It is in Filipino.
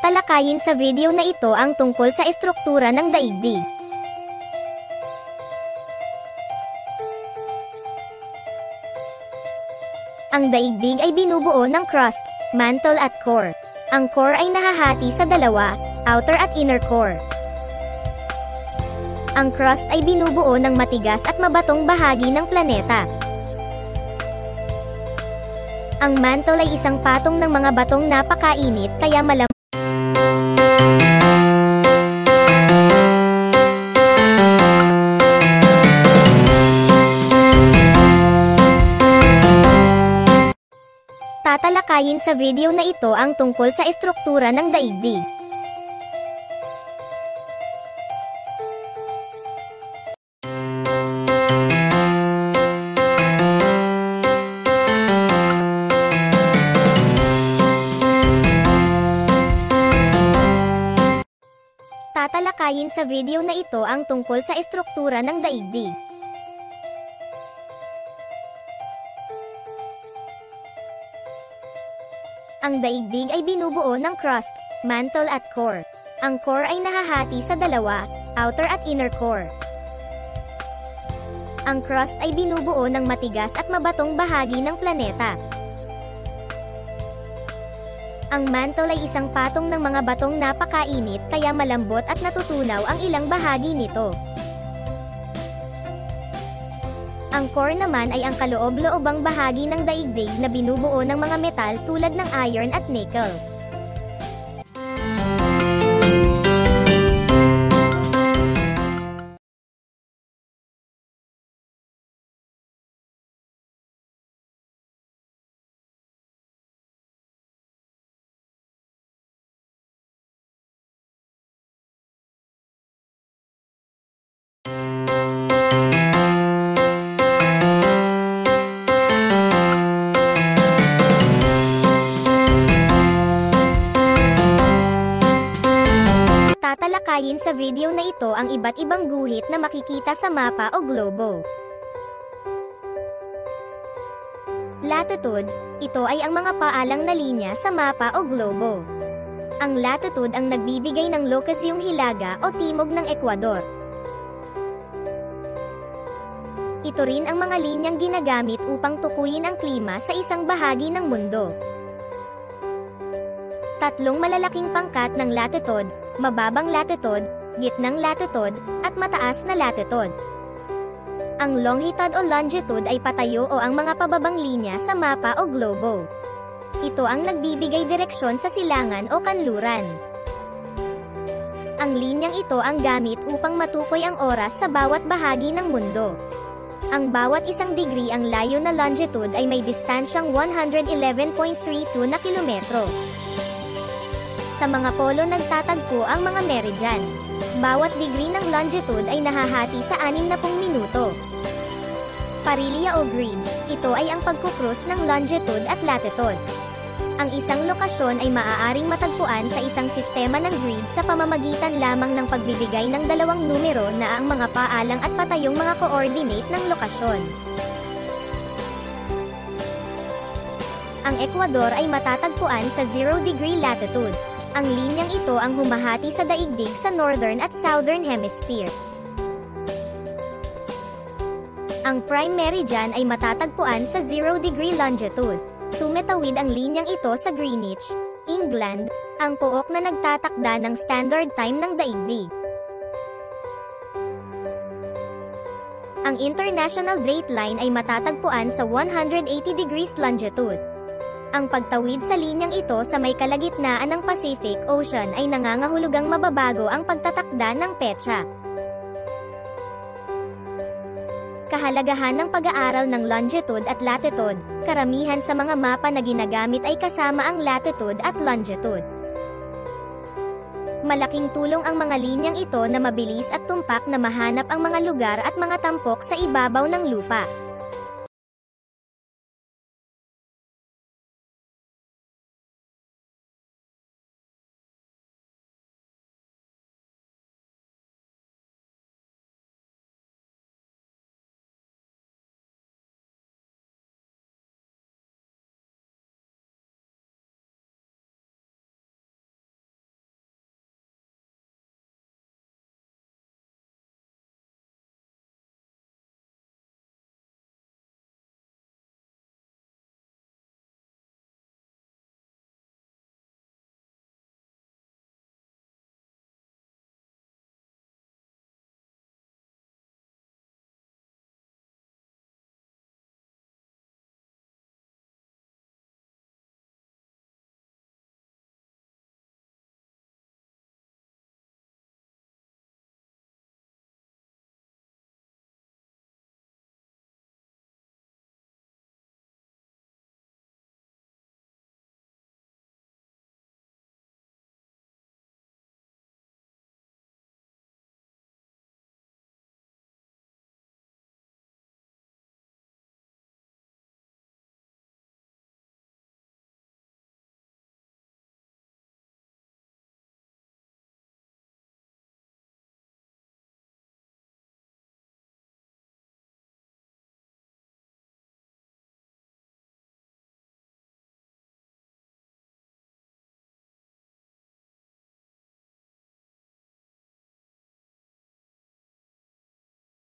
Tatalakayin sa video na ito ang tungkol sa estruktura ng daigdig. Ang daigdig ay binubuo ng crust, mantle at core. Ang core ay nahahati sa dalawa, outer at inner core. Ang crust ay binubuo ng matigas at mabatong bahagi ng planeta. Ang mantle ay isang patong ng mga batong napakainit kaya malamig. Tatalakayin sa video na ito ang tungkol sa estruktura ng daigdig. Tatalakayin sa video na ito ang tungkol sa estruktura ng daigdig. Ang daigdig ay binubuo ng crust, mantle at core. Ang core ay nahahati sa dalawa, outer at inner core. Ang crust ay binubuo ng matigas at mabatong bahagi ng planeta. Ang mantle ay isang patong ng mga batong napakainit kaya malambot at natutunaw ang ilang bahagi nito. Ang core naman ay ang kaloob-loobang bahagi ng daigdig na binubuo ng mga metal tulad ng iron at nickel. Tatalakayin sa video na ito ang iba't ibang guhit na makikita sa mapa o globo. Latitude, ito ay ang mga paalang na linya sa mapa o globo. Ang latitude ang nagbibigay ng lokasyong hilaga o timog ng Ecuador. Ito rin ang mga linyang ginagamit upang tukuyin ang klima sa isang bahagi ng mundo. Tatlong malalaking pangkat ng latitude, mababang latitude, gitnang latitude, at mataas na latitude. Ang longitude o longitude ay patayo o ang mga pababang linya sa mapa o globo. Ito ang nagbibigay direksyon sa silangan o kanluran. Ang linyang ito ang gamit upang matukoy ang oras sa bawat bahagi ng mundo. Ang bawat isang degree ang layo na longitude ay may distansyang 111.32 na kilometro. Sa mga polo nagtatagpo ang mga meridian. Bawat degree ng longitude ay nahahati sa 60 minuto. Parilla o grid, ito ay ang pagkukrus ng longitude at latitude. Ang isang lokasyon ay maaaring matagpuan sa isang sistema ng grid sa pamamagitan lamang ng pagbibigay ng dalawang numero na ang mga paalang at patayong mga coordinate ng lokasyon. Ang Ecuador ay matatagpuan sa 0 degree latitude. Ang linyang ito ang humahati sa daigdig sa Northern at Southern Hemisphere. Ang Prime Meridian ay matatagpuan sa 0 degree longitude. Tumetawid ang linyang ito sa Greenwich, England, ang pook na nagtatakda ng standard time ng daigdig. Ang International Date Line ay matatagpuan sa 180 degrees longitude. Ang pagtawid sa linyang ito sa may kalagitnaan ng Pacific Ocean ay nangangahulugang mababago ang pagtatakda ng petsa. Kahalagahan ng pag-aaral ng longitude at latitude, karamihan sa mga mapa na ginagamit ay kasama ang latitude at longitude. Malaking tulong ang mga linyang ito na mabilis at tumpak na mahanap ang mga lugar at mga tampok sa ibabaw ng lupa.